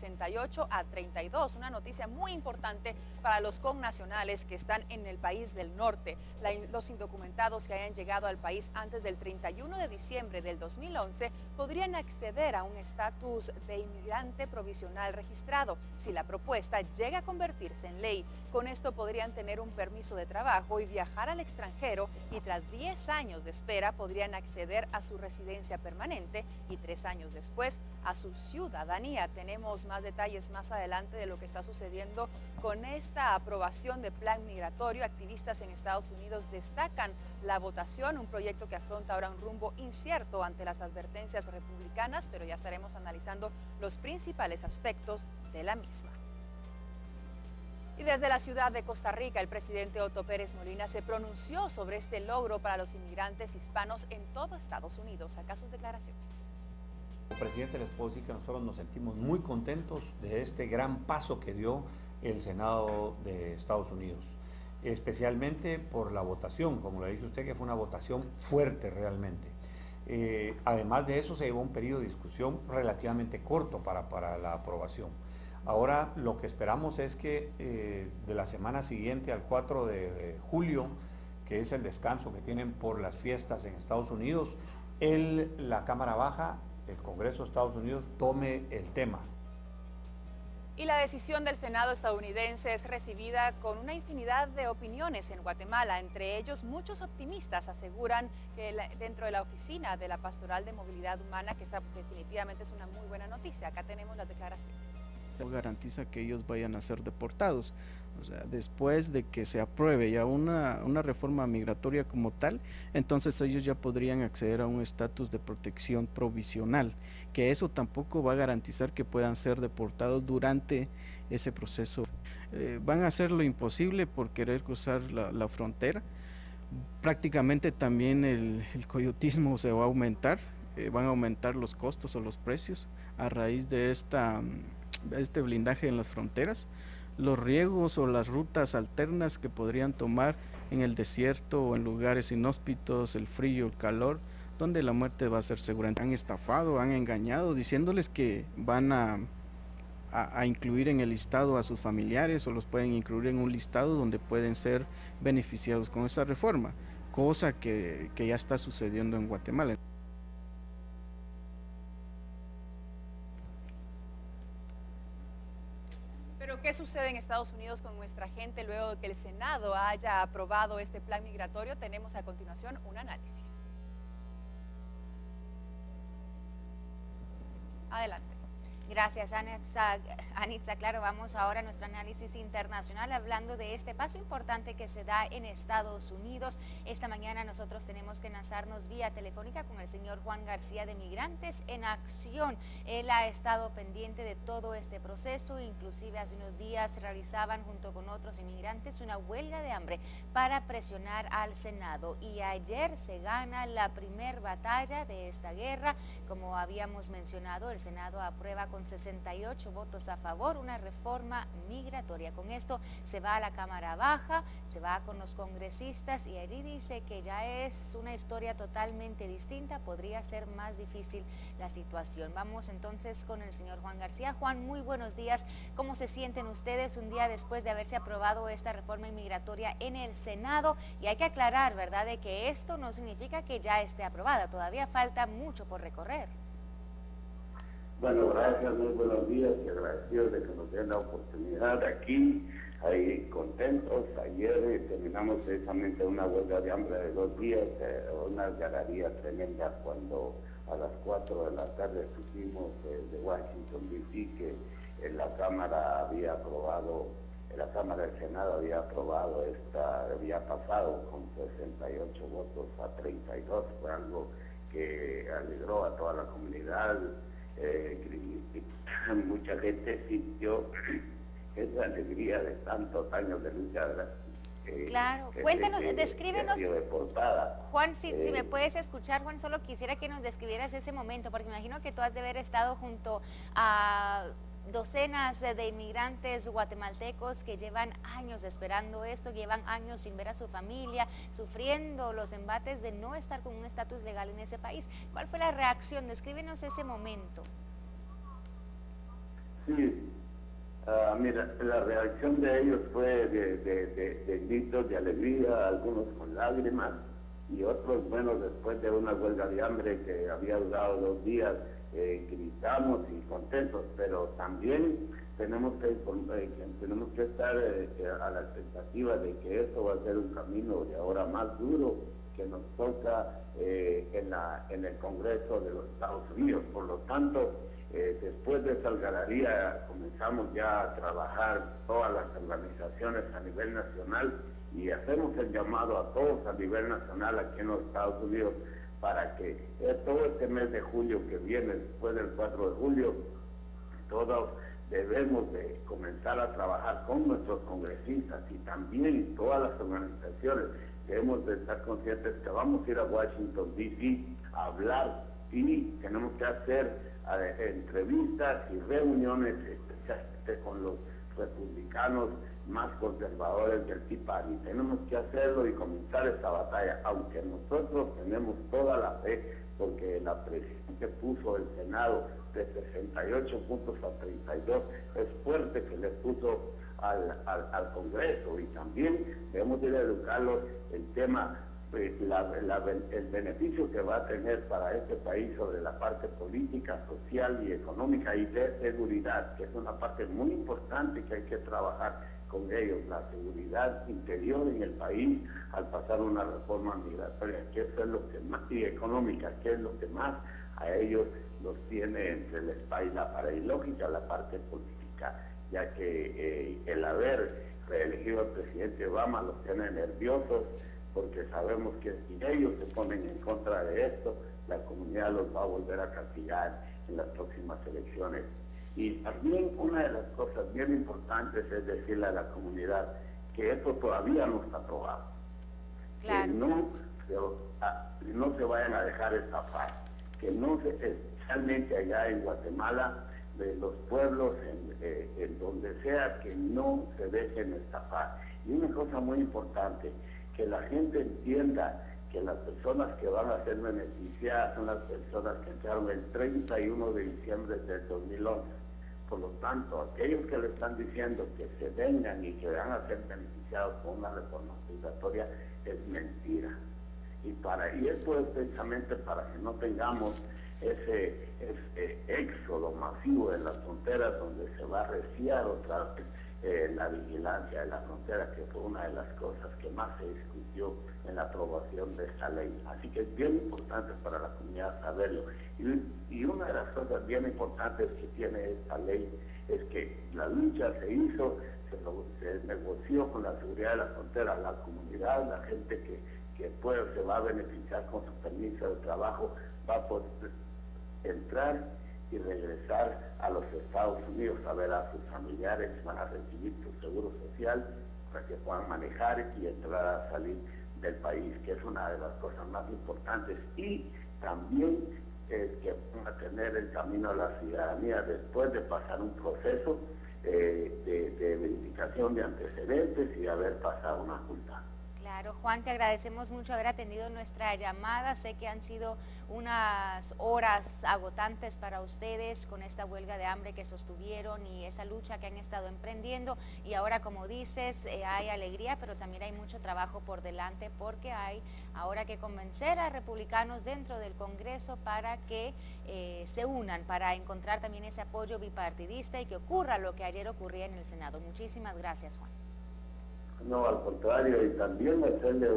68 a 32, una noticia muy importante para los connacionales que están en el país del norte. Los indocumentados que hayan llegado al país antes del 31 de diciembre del 2011 podrían acceder a un estatus de inmigrante provisional registrado si la propuesta llega a convertirse en ley. Con esto podrían tener un permiso de trabajo y viajar al extranjero, y tras 10 años de espera podrían acceder a su residencia permanente y 3 años después a su ciudadanía. Tenemos más detalles más adelante de lo que está sucediendo con esta aprobación de plan migratorio. Activistas en Estados Unidos destacan la votación, un proyecto que afronta ahora un rumbo incierto ante las advertencias republicanas, pero ya estaremos analizando los principales aspectos de la misma. Y desde la ciudad de Costa Rica, el presidente Otto Pérez Molina se pronunció sobre este logro para los inmigrantes hispanos en todo Estados Unidos. Acá sus declaraciones. Como presidente les puedo decir que nosotros nos sentimos muy contentos de este gran paso que dio el Senado de Estados Unidos, especialmente por la votación, como le dice usted, que fue una votación fuerte realmente. Además de eso, se llevó un periodo de discusión relativamente corto para la aprobación. Ahora lo que esperamos es que de la semana siguiente al 4 de julio, que es el descanso que tienen por las fiestas en Estados Unidos, la Cámara Baja, el Congreso de Estados Unidos, tome el tema. Y la decisión del Senado estadounidense es recibida con una infinidad de opiniones en Guatemala. Entre ellos, muchos optimistas aseguran que dentro de la oficina de la Pastoral de Movilidad Humana, que esta definitivamente es una muy buena noticia. Acá tenemos las declaraciones. Garantiza que ellos vayan a ser deportados. O sea, después de que se apruebe ya una reforma migratoria como tal, entonces ellos ya podrían acceder a un estatus de protección provisional, que eso tampoco va a garantizar que puedan ser deportados durante ese proceso. Van a hacer lo imposible por querer cruzar la frontera. Prácticamente también el coyotismo se va a aumentar, van a aumentar los costos o los precios a raíz de este blindaje en las fronteras. Los riesgos o las rutas alternas que podrían tomar en el desierto o en lugares inhóspitos, el frío, el calor, donde la muerte va a ser segura. Han estafado, han engañado, diciéndoles que van a incluir en el listado a sus familiares, o los pueden incluir en un listado donde pueden ser beneficiados con esta reforma, cosa que ya está sucediendo en Guatemala. Pero ¿qué sucede en Estados Unidos con nuestra gente luego de que el Senado haya aprobado este plan migratorio? Tenemos a continuación un análisis. Adelante. Gracias, Anitza. Claro, vamos ahora a nuestro análisis internacional hablando de este paso importante que se da en Estados Unidos. Esta mañana nosotros tenemos que enlazarnos vía telefónica con el señor Juan García de Migrantes en Acción. Él ha estado pendiente de todo este proceso, inclusive hace unos días realizaban junto con otros inmigrantes una huelga de hambre para presionar al Senado. Y ayer se gana la primer batalla de esta guerra. Como habíamos mencionado, el Senado aprueba con 68 votos a favor una reforma migratoria. Con esto se va a la Cámara Baja, se va con los congresistas y allí dice que ya es una historia totalmente distinta, podría ser más difícil la situación. Vamos entonces con el señor Juan García. Juan, muy buenos días. ¿Cómo se sienten ustedes un día después de haberse aprobado esta reforma inmigratoria en el Senado? Y hay que aclarar, ¿verdad?, de que esto no significa que ya esté aprobada, todavía falta mucho por recorrer. Bueno, gracias, muy buenos días y agradecidos de que nos den la oportunidad aquí, ahí contentos. Ayer terminamos precisamente una huelga de hambre de 2 días, una algarabía tremenda cuando a las 4 de la tarde supimos de Washington D.C. que la Cámara había aprobado, la Cámara del Senado había aprobado había pasado con 68 votos a 32, fue algo que alegró a toda la comunidad. Mucha gente sintió esa alegría de tantos años de lucha, ¿verdad? Claro, cuéntanos, descríbenos, Juan, si me puedes escuchar, Juan, solo quisiera que nos describieras ese momento, porque me imagino que tú has de haber estado junto a docenas de inmigrantes guatemaltecos que llevan años esperando esto, llevan años sin ver a su familia, sufriendo los embates de no estar con un estatus legal en ese país. ¿Cuál fue la reacción? Descríbenos ese momento. Sí, mira, la reacción de ellos fue de gritos de alegría, algunos con lágrimas y otros, bueno, después de una huelga de hambre que había durado 2 días, gritamos y contentos, pero también tenemos que estar a la expectativa de que esto va a ser un camino de ahora más duro que nos toca en el Congreso de los Estados Unidos. Por lo tanto, después de esa algarabía comenzamos ya a trabajar todas las organizaciones a nivel nacional y hacemos el llamado a todos a nivel nacional aquí en los Estados Unidos para que todo este mes de julio que viene, después del 4 de julio, todos debemos de comenzar a trabajar con nuestros congresistas y también todas las organizaciones. Debemos de estar conscientes que vamos a ir a Washington, D.C. a hablar y tenemos que hacer entrevistas y reuniones especialmente con los republicanos más conservadores del Tea Party. Tenemos que hacerlo y comenzar esta batalla, aunque nosotros tenemos toda la fe, porque la presidenta puso el Senado de 68 puntos a 32, es fuerte que le puso al Congreso, y también debemos ir a educarlos el tema, el beneficio que va a tener para este país sobre la parte política, social y económica y de seguridad, que es una parte muy importante que hay que trabajar con ellos, la seguridad interior en el país al pasar una reforma migratoria, que eso es lo que más, y económica, que es lo que más a ellos los tiene entre la espada y la pared, y lógica la parte política, ya que el haber reelegido al presidente Obama los tiene nerviosos, porque sabemos que si ellos se ponen en contra de esto, la comunidad los va a volver a castigar en las próximas elecciones. Y también una de las cosas bien importantes es decirle a la comunidad que esto todavía no está aprobado. Claro. Que no se vayan a dejar estafar, que no se, especialmente allá en Guatemala, de los pueblos, en donde sea, que no se dejen estafar. Y una cosa muy importante, que la gente entienda que las personas que van a ser beneficiadas son las personas que entraron el 31 de diciembre del 2011. Por lo tanto, aquellos que le están diciendo que se vengan y que van a ser beneficiados con una reforma migratoria es mentira. Y esto es precisamente para que no tengamos ese éxodo masivo de las fronteras, donde se va a reciar otra vez la vigilancia de la frontera, que fue una de las cosas que más se discutió en la aprobación de esta ley. Así que es bien importante para la comunidad saberlo. Y una de las cosas bien importantes que tiene esta ley es que la lucha se hizo, se negoció con la seguridad de la frontera, la comunidad, la gente que se va a beneficiar con su permiso de trabajo, va a poder entrar y regresar a los Estados Unidos a ver a sus familiares, van a recibir su seguro social para que puedan manejar y entrar a salir del país, que es una de las cosas más importantes. Y también que van a tener el camino a la ciudadanía después de pasar un proceso de verificación de antecedentes y de haber pasado una multa. Claro, Juan, te agradecemos mucho haber atendido nuestra llamada. Sé que han sido unas horas agotantes para ustedes con esta huelga de hambre que sostuvieron y esa lucha que han estado emprendiendo. Y ahora, como dices, hay alegría, pero también hay mucho trabajo por delante, porque hay ahora que convencer a republicanos dentro del Congreso para que se unan, para encontrar también ese apoyo bipartidista y que ocurra lo que ayer ocurría en el Senado. Muchísimas gracias, Juan. No, al contrario, y también hacerle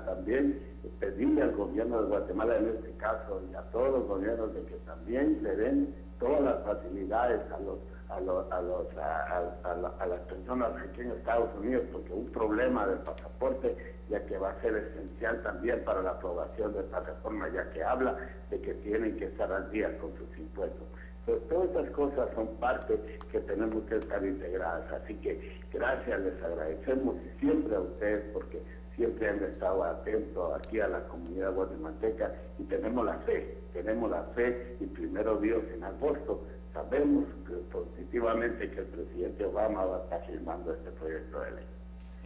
también pedirle al gobierno de Guatemala en este caso y a todos los gobiernos de que también le den todas las facilidades a las personas aquí en Estados Unidos, porque un problema del pasaporte, ya que va a ser esencial también para la aprobación de esta reforma, ya que habla de que tienen que estar al día con sus impuestos. Pues todas estas cosas son parte que tenemos que estar integradas, así que gracias, les agradecemos siempre a ustedes porque siempre han estado atentos aquí a la comunidad guatemalteca y tenemos la fe y primero Dios, en agosto sabemos positivamente que el presidente Obama va a estar firmando este proyecto de ley.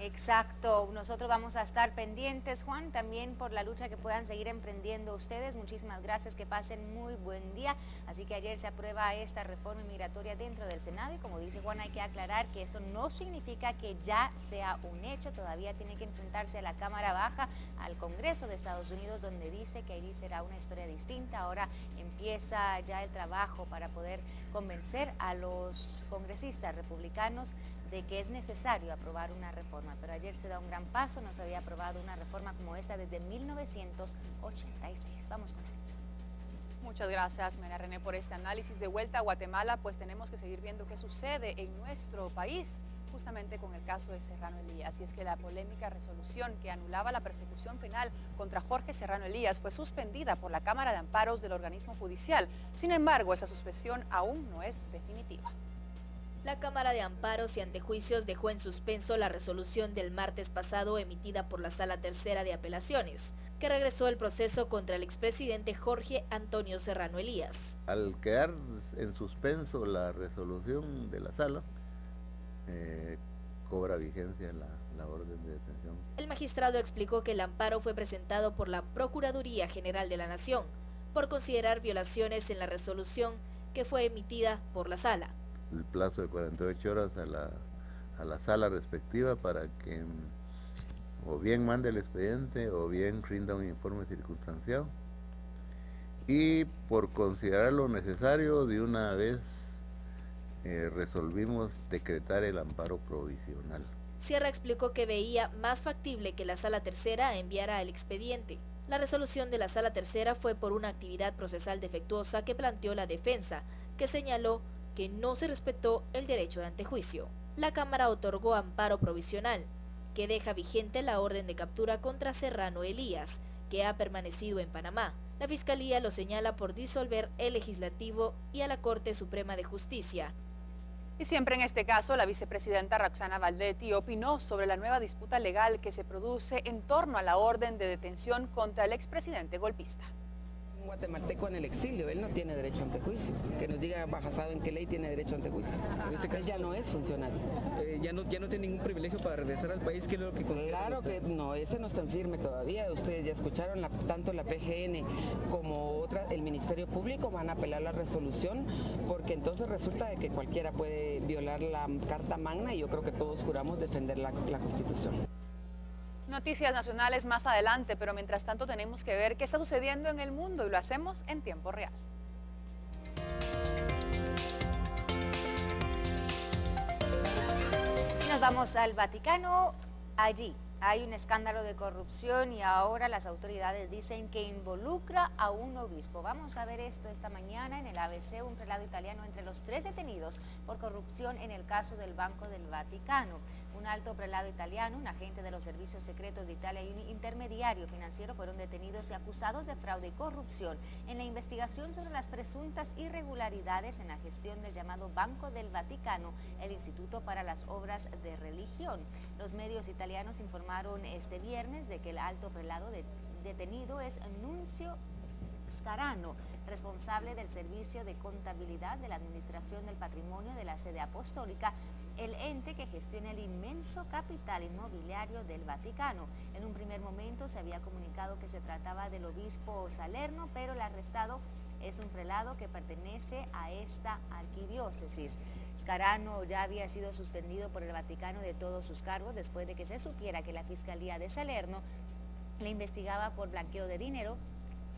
Exacto, nosotros vamos a estar pendientes, Juan, también por la lucha que puedan seguir emprendiendo ustedes. Muchísimas gracias, que pasen muy buen día. Así que ayer se aprueba esta reforma migratoria dentro del Senado y como dice Juan, hay que aclarar que esto no significa que ya sea un hecho, todavía tiene que enfrentarse a la Cámara Baja, al Congreso de Estados Unidos, donde dice que ahí será una historia distinta. Ahora empieza ya el trabajo para poder convencer a los congresistas republicanos de que es necesario aprobar una reforma, pero ayer se da un gran paso, no se había aprobado una reforma como esta desde 1986. Vamos con Alexa. Muchas gracias, María René, por este análisis. De vuelta a Guatemala, pues tenemos que seguir viendo qué sucede en nuestro país, justamente con el caso de Serrano Elías. Y es que la polémica resolución que anulaba la persecución penal contra Jorge Serrano Elías fue suspendida por la Cámara de Amparos del organismo judicial. Sin embargo, esa suspensión aún no es definitiva. La Cámara de Amparos y Antejuicios dejó en suspenso la resolución del martes pasado emitida por la Sala Tercera de Apelaciones, que regresó el proceso contra el expresidente Jorge Antonio Serrano Elías. Al quedar en suspenso la resolución de la Sala, cobra vigencia la orden de detención. El magistrado explicó que el amparo fue presentado por la Procuraduría General de la Nación, por considerar violaciones en la resolución que fue emitida por la Sala. El plazo de 48 horas a la sala respectiva para que o bien mande el expediente o bien rinda un informe circunstanciado, y por considerar lo necesario de una vez resolvimos decretar el amparo provisional. Sierra explicó que veía más factible que la Sala Tercera enviara el expediente. La resolución de la Sala Tercera fue por una actividad procesal defectuosa que planteó la defensa, que señaló que no se respetó el derecho de antejuicio. La Cámara otorgó amparo provisional, que deja vigente la orden de captura contra Serrano Elías, que ha permanecido en Panamá. La Fiscalía lo señala por disolver el Legislativo y a la Corte Suprema de Justicia. Y siempre en este caso, la vicepresidenta Roxana Valdetti opinó sobre la nueva disputa legal que se produce en torno a la orden de detención contra el expresidente golpista. Un guatemalteco en el exilio, él no tiene derecho a antejuicio. Que nos diga basado en qué ley tiene derecho a antejuicio. En este caso, él ya no es funcionario. Ya no tiene ningún privilegio para regresar al país, ¿qué es lo que considera? Claro que no, ese no está en firme todavía. Ustedes ya escucharon, tanto la PGN como el Ministerio Público van a apelar la resolución, porque entonces resulta de que cualquiera puede violar la Carta Magna y yo creo que todos juramos defender la Constitución. Noticias nacionales más adelante, pero mientras tanto tenemos que ver qué está sucediendo en el mundo y lo hacemos en tiempo real. Y nos vamos al Vaticano. Allí hay un escándalo de corrupción y ahora las autoridades dicen que involucra a un obispo. Vamos a ver esto esta mañana en el ABC, un prelado italiano entre los 3 detenidos por corrupción en el caso del Banco del Vaticano. Un alto prelado italiano, un agente de los servicios secretos de Italia y un intermediario financiero fueron detenidos y acusados de fraude y corrupción en la investigación sobre las presuntas irregularidades en la gestión del llamado Banco del Vaticano, el Instituto para las Obras de Religión. Los medios italianos informaron este viernes de que el alto prelado detenido es Nunzio Scarano, responsable del servicio de contabilidad de la Administración del Patrimonio de la Sede Apostólica, el ente que gestiona el inmenso capital inmobiliario del Vaticano. En un primer momento se había comunicado que se trataba del obispo Salerno, pero el arrestado es un prelado que pertenece a esta arquidiócesis. Scarano ya había sido suspendido por el Vaticano de todos sus cargos después de que se supiera que la Fiscalía de Salerno le investigaba por blanqueo de dinero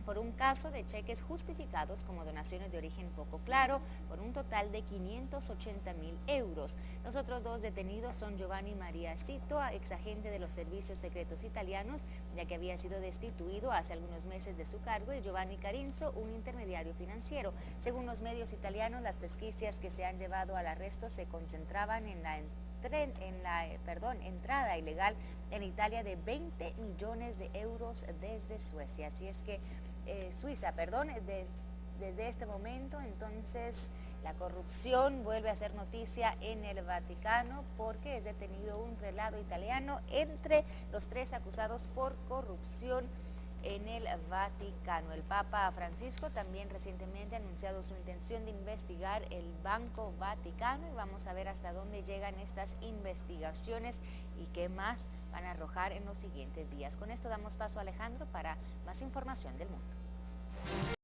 por un caso de cheques justificados como donaciones de origen poco claro, por un total de 580.000 euros. Los otros 2 detenidos son Giovanni Maria Cito, exagente de los servicios secretos italianos, ya que había sido destituido hace algunos meses de su cargo, y Giovanni Carinzo, un intermediario financiero. Según los medios italianos, las pesquisas que se han llevado al arresto se concentraban en la entrada ilegal en Italia de 20 millones de euros desde Suecia. Así es que Suiza, desde este momento, entonces la corrupción vuelve a ser noticia en el Vaticano porque es detenido un prelado italiano entre los 3 acusados por corrupción en el Vaticano. El Papa Francisco también recientemente ha anunciado su intención de investigar el Banco Vaticano y vamos a ver hasta dónde llegan estas investigaciones y qué más van a arrojar en los siguientes días. Con esto damos paso a Alejandro para más información del mundo.